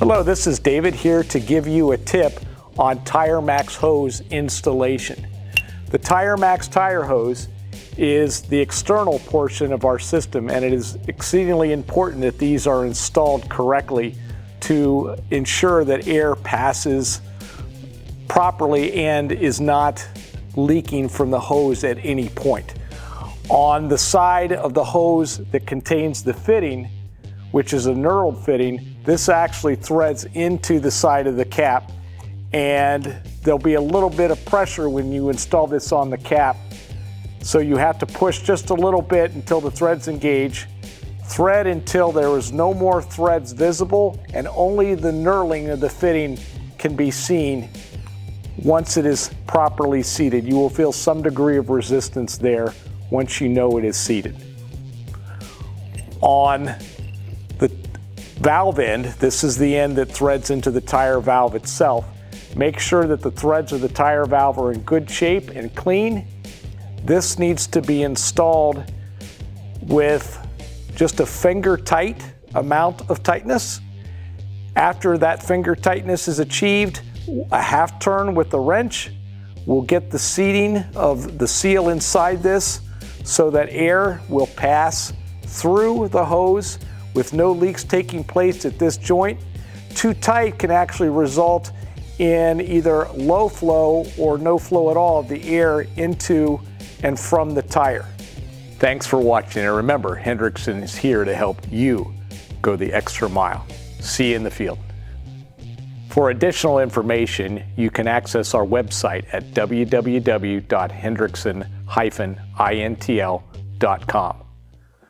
Hello, this is David here to give you a tip on TIREMAAX hose installation. The TIREMAAX tire hose is the external portion of our system, and it is exceedingly important that these are installed correctly to ensure that air passes properly and is not leaking from the hose at any point. On the side of the hose that contains the fitting, which is a knurled fitting, this actually threads into the side of the cap, and there'll be a little bit of pressure when you install this on the cap. So you have to push just a little bit until the threads engage. Thread until there is no more threads visible, and only the knurling of the fitting can be seen once it is properly seated. You will feel some degree of resistance there once you know it is seated. On the valve end, this is the end that threads into the tire valve itself. Make sure that the threads of the tire valve are in good shape and clean. This needs to be installed with just a finger tight amount of tightness. After that finger tightness is achieved, a half turn with the wrench will get the seating of the seal inside this so that air will pass through the hose with no leaks taking place at this joint. Too tight can actually result in either low flow or no flow at all of the air into and from the tire. Thanks for watching, and remember, Hendrickson is here to help you go the extra mile. See you in the field. For additional information, you can access our website at www.hendrickson-intl.com.